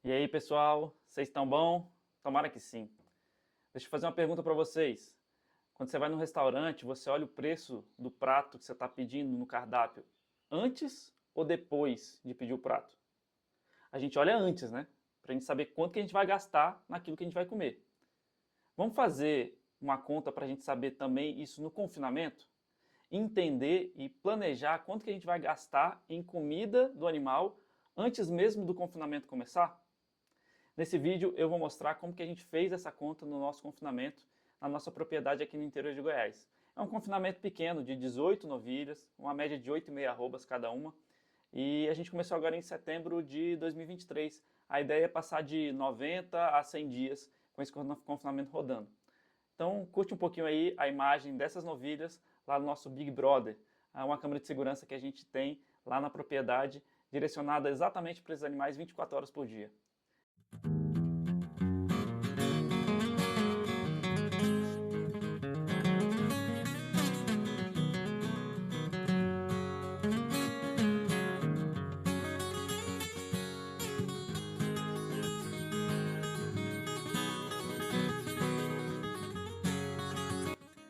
E aí, pessoal, vocês estão bom? Tomara que sim. Deixa eu fazer uma pergunta para vocês. Quando você vai no restaurante, você olha o preço do prato que você está pedindo no cardápio antes ou depois de pedir o prato? A gente olha antes, né? Para a gente saber quanto que a gente vai gastar naquilo que a gente vai comer. Vamos fazer uma conta para a gente saber também isso no confinamento? Entender e planejar quanto que a gente vai gastar em comida do animal antes mesmo do confinamento começar? Nesse vídeo eu vou mostrar como que a gente fez essa conta no nosso confinamento, na nossa propriedade aqui no interior de Goiás. É um confinamento pequeno, de 18 novilhas, uma média de 8,5 arrobas cada uma, e a gente começou agora em setembro de 2023. A ideia é passar de 90 a 100 dias com esse confinamento rodando. Então curte um pouquinho aí a imagem dessas novilhas lá no nosso Big Brother, uma câmera de segurança que a gente tem lá na propriedade, direcionada exatamente para esses animais 24 horas por dia.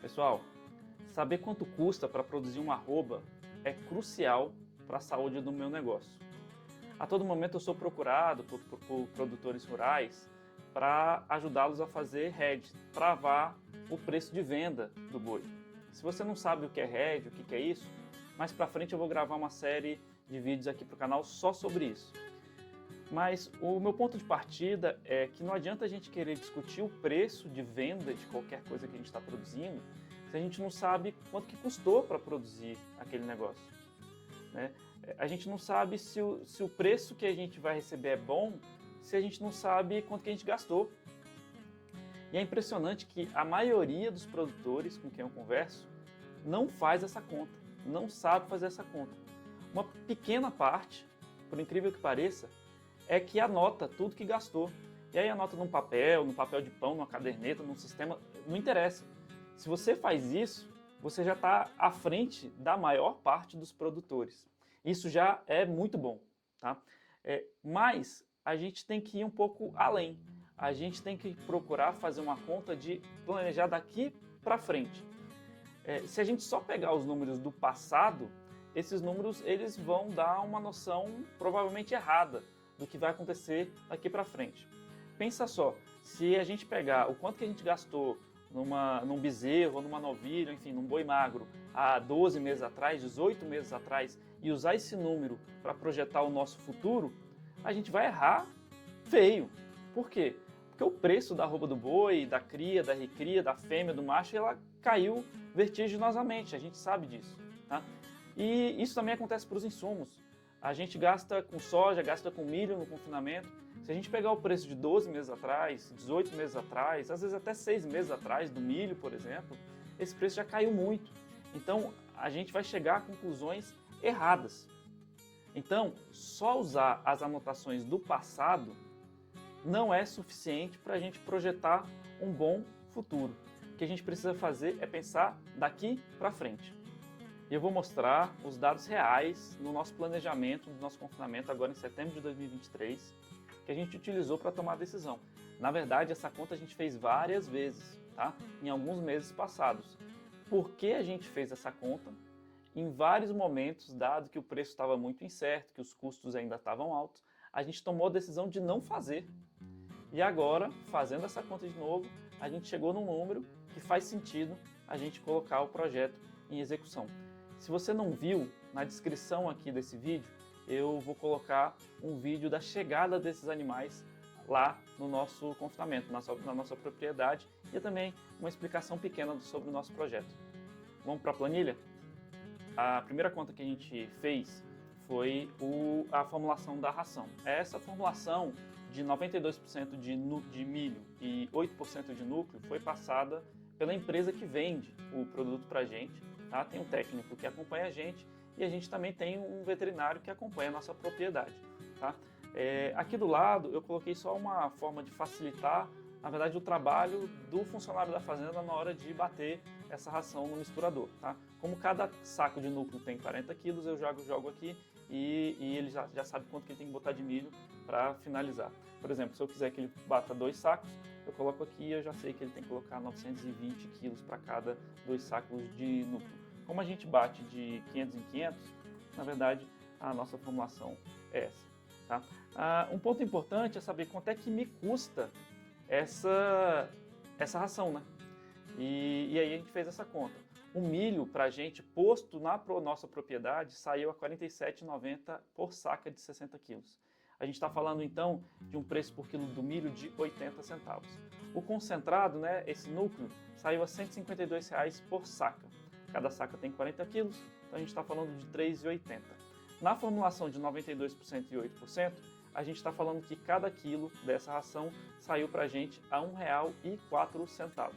Pessoal, saber quanto custa para produzir uma arroba é crucial para a saúde do meu negócio. A todo momento eu sou procurado por produtores rurais para ajudá-los a fazer hedge, travar o preço de venda do boi. Se você não sabe o que é hedge, o que é isso, mais para frente eu vou gravar uma série de vídeos aqui para o canal só sobre isso. Mas o meu ponto de partida é que não adianta a gente querer discutir o preço de venda de qualquer coisa que a gente está produzindo se a gente não sabe quanto que custou para produzir aquele negócio, né? A gente não sabe se o preço que a gente vai receber é bom se a gente não sabe quanto que a gente gastou. E é impressionante que a maioria dos produtores com quem eu converso não faz essa conta, não sabe fazer essa conta. Uma pequena parte, por incrível que pareça, é que anota tudo que gastou. E aí anota num papel de pão, numa caderneta, num sistema, não interessa. Se você faz isso, você já está à frente da maior parte dos produtores. Isso já é muito bom, tá? Mas a gente tem que ir um pouco além. A gente tem que procurar fazer uma conta de planejar daqui para frente. Se a gente só pegar os números do passado, esses números eles vão dar uma noção provavelmente errada do que vai acontecer daqui para frente. Pensa só, se a gente pegar o quanto que a gente gastou num bezerro, numa novilha, enfim, num boi magro, há 12 meses atrás, 18 meses atrás, e usar esse número para projetar o nosso futuro, a gente vai errar feio. Por quê? Porque o preço da arroba do boi, da cria, da recria, da fêmea, do macho, ela caiu vertiginosamente, a gente sabe disso, tá? E isso também acontece para os insumos. A gente gasta com soja, gasta com milho no confinamento. Se a gente pegar o preço de 12 meses atrás, 18 meses atrás, às vezes até 6 meses atrás, do milho, por exemplo, esse preço já caiu muito. Então, a gente vai chegar a conclusões erradas. Então, só usar as anotações do passado não é suficiente para a gente projetar um bom futuro. O que a gente precisa fazer é pensar daqui para frente. E eu vou mostrar os dados reais no nosso planejamento, do nosso confinamento, agora em setembro de 2023, que a gente utilizou para tomar a decisão. Na verdade, essa conta a gente fez várias vezes, tá? Em alguns meses passados. Por que a gente fez essa conta? Em vários momentos, dado que o preço estava muito incerto, que os custos ainda estavam altos, a gente tomou a decisão de não fazer. E agora, fazendo essa conta de novo, a gente chegou num número que faz sentido a gente colocar o projeto em execução. Se você não viu, na descrição aqui desse vídeo, eu vou colocar um vídeo da chegada desses animais lá no nosso confinamento, na nossa propriedade, e também uma explicação pequena sobre o nosso projeto. Vamos para a planilha? A primeira conta que a gente fez foi a formulação da ração. Essa formulação de 92% de milho e 8% de núcleo foi passada pela empresa que vende o produto para a gente. Tá? Tem um técnico que acompanha a gente e a gente também tem um veterinário que acompanha a nossa propriedade. Tá? Aqui do lado eu coloquei só uma forma de facilitar, na verdade, o trabalho do funcionário da fazenda na hora de bater essa ração no misturador. Tá? Como cada saco de núcleo tem 40 quilos, eu jogo aqui e ele já sabe quanto que ele tem que botar de milho para finalizar. Por exemplo, se eu quiser que ele bata 2 sacos, eu coloco aqui e eu já sei que ele tem que colocar 920 quilos para cada 2 sacos de núcleo. Como a gente bate de 500 em 500, na verdade, a nossa formulação é essa. Tá? Um ponto importante é saber quanto é que me custa essa ração, né? E aí a gente fez essa conta. O milho, para a gente, posto na nossa propriedade, saiu a R$ 47,90 por saca de 60 quilos. A gente está falando, então, de um preço por quilo do milho de 80 centavos. O concentrado, né, esse núcleo, saiu a R$ 152,00 por saca. Cada saca tem 40 quilos, então a gente está falando de R$ 3,80. Na formulação de 92% e 8%, a gente está falando que cada quilo dessa ração saiu para a gente a R$ 1,04.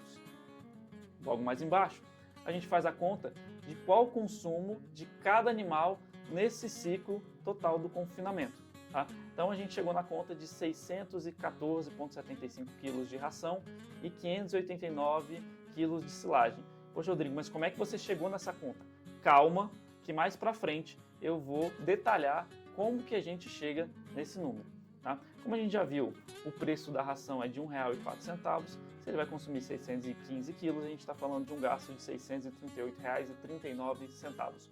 Logo mais embaixo, a gente faz a conta de qual o consumo de cada animal nesse ciclo total do confinamento. Tá? Então a gente chegou na conta de 614,75 kg de ração e 589 kg de silagem. Poxa, Rodrigo, mas como é que você chegou nessa conta? Calma, que mais para frente eu vou detalhar como que a gente chega nesse número. Tá? Como a gente já viu, o preço da ração é de R$ 1,04. Se ele vai consumir 615 quilos, a gente está falando de um gasto de R$ 638,39.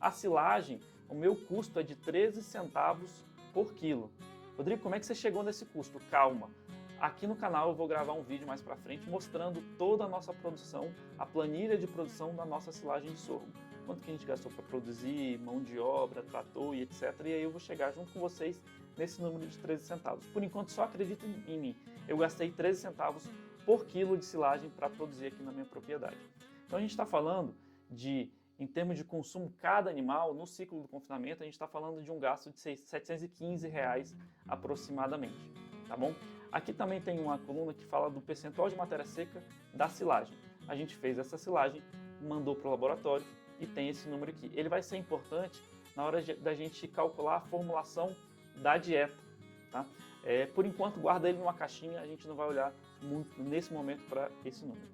A silagem, o meu custo é de 13 centavos por quilo. Rodrigo, como é que você chegou nesse custo? Calma. Aqui no canal eu vou gravar um vídeo mais para frente mostrando toda a nossa produção, a planilha de produção da nossa silagem de sorgo. Quanto que a gente gastou para produzir, mão de obra, trator e etc. E aí eu vou chegar junto com vocês nesse número de 13 centavos. Por enquanto, só acredita em mim. Eu gastei 13 centavos por quilo de silagem para produzir aqui na minha propriedade. Então a gente está falando de, em termos de consumo cada animal, no ciclo do confinamento, a gente está falando de um gasto de R$ 715 aproximadamente. Tá bom? Aqui também tem uma coluna que fala do percentual de matéria seca da silagem. A gente fez essa silagem, mandou para o laboratório e tem esse número aqui. Ele vai ser importante na hora da gente calcular a formulação da dieta. Tá? Por enquanto, guarda ele numa caixinha, a gente não vai olhar muito nesse momento para esse número.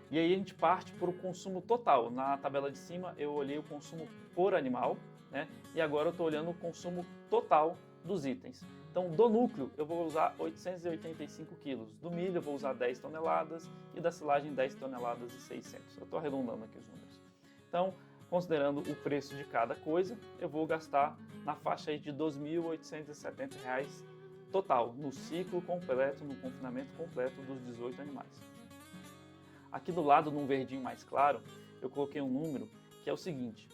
E aí a gente parte para o consumo total. Na tabela de cima eu olhei o consumo por animal, né? E agora eu estou olhando o consumo total dos itens. Então, do núcleo eu vou usar 885 quilos, do milho eu vou usar 10 toneladas e da silagem 10 toneladas e 600. Eu estou arredondando aqui os números. Então, considerando o preço de cada coisa, eu vou gastar na faixa aí de R$ 2.870 total, no ciclo completo, no confinamento completo dos 18 animais. Aqui do lado, num verdinho mais claro, eu coloquei um número que é o seguinte.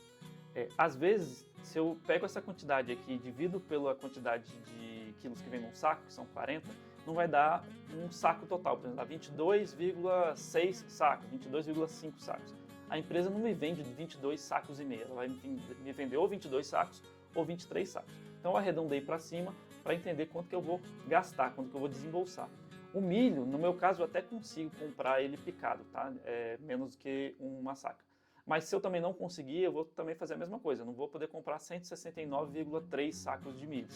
Às vezes, se eu pego essa quantidade aqui e divido pela quantidade de quilos que vem num saco, que são 40, não vai dar um saco total, por exemplo, dá 22,6 sacos, 22,5 sacos. A empresa não me vende 22 sacos e meio, ela vai me vender ou 22 sacos ou 23 sacos. Então eu arredondei para cima para entender quanto que eu vou gastar, quanto que eu vou desembolsar. O milho, no meu caso, eu até consigo comprar ele picado, tá? Menos do que uma saca. Mas se eu também não conseguir, eu vou também fazer a mesma coisa. Eu não vou poder comprar 169,3 sacas de milho.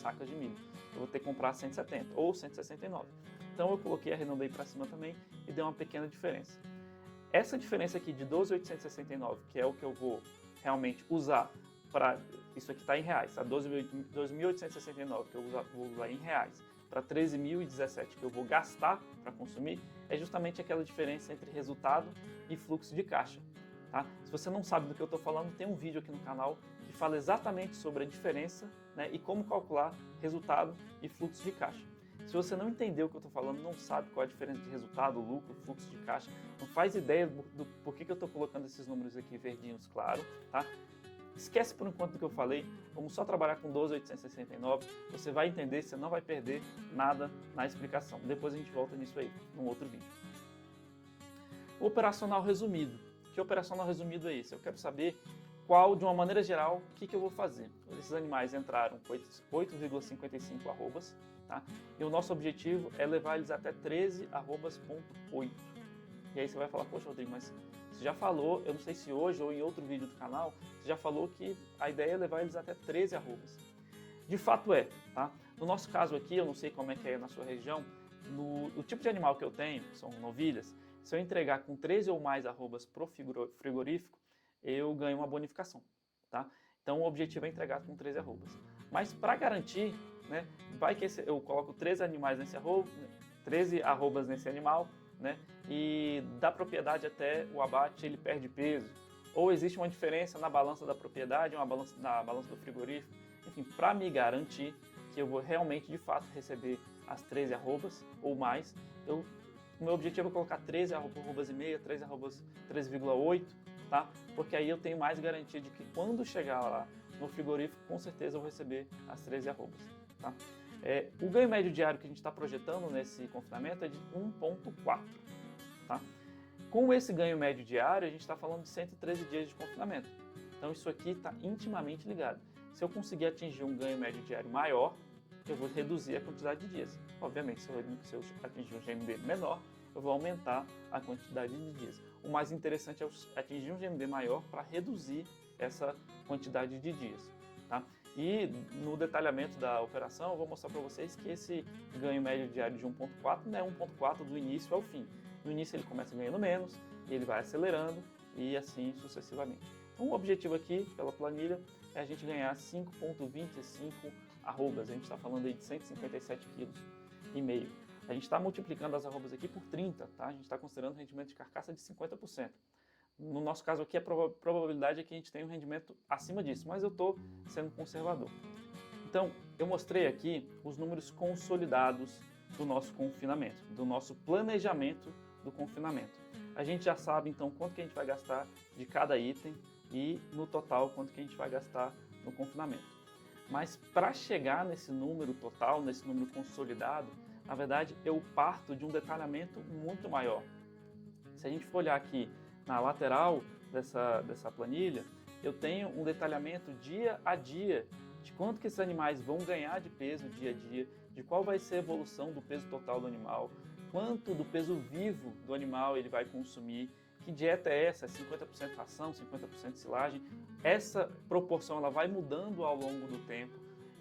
Eu vou ter que comprar 170 ou 169. Então eu coloquei, arredondei para cima também e deu uma pequena diferença. Essa diferença aqui de 12.869, que é o que eu vou realmente usar para... Isso aqui está em reais, tá? 12.869 que eu vou usar em reais para 13.017 que eu vou gastar para consumir, é justamente aquela diferença entre resultado e fluxo de caixa. Tá? Se você não sabe do que eu estou falando, tem um vídeo aqui no canal que fala exatamente sobre a diferença, né, e como calcular resultado e fluxo de caixa. Se você não entendeu o que eu estou falando, não sabe qual é a diferença de resultado, lucro, fluxo de caixa, não faz ideia do porquê que eu estou colocando esses números aqui verdinhos, claro, tá? Esquece por enquanto do que eu falei, vamos só trabalhar com 12.869, você vai entender, você não vai perder nada na explicação. Depois a gente volta nisso aí, num outro vídeo. O operacional resumido. Que operacional resumido é esse? Eu quero saber qual, de uma maneira geral, o que eu vou fazer. Esses animais entraram com 8,55 arrobas, tá? E o nosso objetivo é levar eles até 13 arrobas,8. E aí você vai falar, poxa, Rodrigo, mas você já falou, eu não sei se hoje ou em outro vídeo do canal, você já falou que a ideia é levar eles até 13 arrobas. De fato é, tá? No nosso caso aqui, eu não sei como é que é na sua região, o tipo de animal que eu tenho, que são novilhas, se eu entregar com 13 ou mais arrobas pro frigorífico, eu ganho uma bonificação, tá? Então o objetivo é entregar com 13 arrobas. Mas para garantir, né? Vai que eu coloco 13 animais nesse arroba, 13 arrobas nesse animal, né? E da propriedade até o abate ele perde peso. Ou existe uma diferença na balança da propriedade, na balança do frigorífico. Enfim, para me garantir que eu vou realmente, de fato, receber as 13 arrobas ou mais, o meu objetivo é colocar 13 arrobas e meia, 13 arrobas 13,8, tá? Porque aí eu tenho mais garantia de que quando chegar lá no frigorífico, com certeza eu vou receber as 13 arrobas, tá? O ganho médio diário que a gente está projetando nesse confinamento é de 1,4, tá? Com esse ganho médio diário, a gente está falando de 113 dias de confinamento. Então isso aqui está intimamente ligado. Se eu conseguir atingir um ganho médio diário maior, eu vou reduzir a quantidade de dias. Obviamente, se eu atingir um GMD menor, eu vou aumentar a quantidade de dias. O mais interessante é atingir um GMD maior para reduzir essa quantidade de dias, tá? E no detalhamento da operação, eu vou mostrar para vocês que esse ganho médio diário de 1,4 não é 1,4 do início ao fim. No início ele começa ganhando menos, ele vai acelerando e assim sucessivamente. Então o objetivo aqui, pela planilha, é a gente ganhar 5,25 arrobas. A gente está falando aí de 157,5 kg. A gente está multiplicando as arrobas aqui por 30, tá? A gente está considerando rendimento de carcaça de 50%. No nosso caso aqui, a probabilidade é que a gente tenha um rendimento acima disso, mas eu estou sendo conservador. Então, eu mostrei aqui os números consolidados do nosso confinamento, do nosso planejamento do confinamento. A gente já sabe, então, quanto que a gente vai gastar de cada item e, no total, quanto que a gente vai gastar no confinamento. Mas, para chegar nesse número total, nesse número consolidado, na verdade, eu parto de um detalhamento muito maior. Se a gente for olhar aqui na lateral dessa planilha, eu tenho um detalhamento dia a dia de quanto que esses animais vão ganhar de peso dia a dia, de qual vai ser a evolução do peso total do animal, quanto do peso vivo do animal ele vai consumir, que dieta é essa, 50% ração, 50% silagem. Essa proporção ela vai mudando ao longo do tempo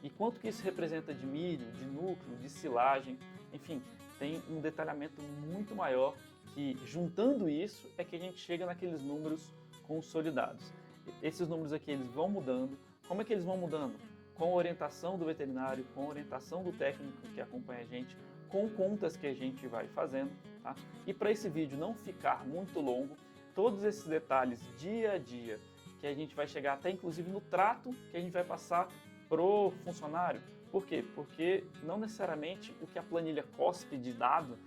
e quanto que isso representa de milho, de núcleo, de silagem, enfim, tem um detalhamento muito maior que, juntando isso, é que a gente chega naqueles números consolidados. Esses números aqui, eles vão mudando. Como é que eles vão mudando? Com a orientação do veterinário, com a orientação do técnico que acompanha a gente, com contas que a gente vai fazendo, tá? E para esse vídeo não ficar muito longo, todos esses detalhes dia a dia, que a gente vai chegar até inclusive no trato que a gente vai passar pro funcionário. Por quê? Porque não necessariamente o que a planilha cospe de dado,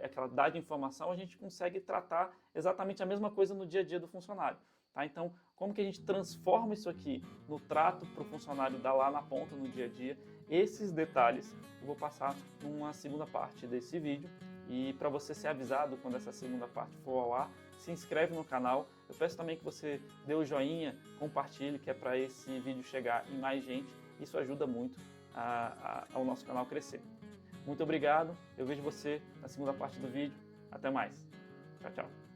aquela dado de informação, a gente consegue tratar exatamente a mesma coisa no dia a dia do funcionário. Tá? Então, como que a gente transforma isso aqui no trato para o funcionário dar lá na ponta no dia a dia? Esses detalhes eu vou passar numa segunda parte desse vídeo. E para você ser avisado quando essa segunda parte for ao ar, se inscreve no canal. Eu peço também que você dê o joinha, compartilhe, que é para esse vídeo chegar em mais gente. Isso ajuda muito ao nosso canal crescer. Muito obrigado, eu vejo você na segunda parte do vídeo. Até mais. Tchau, tchau.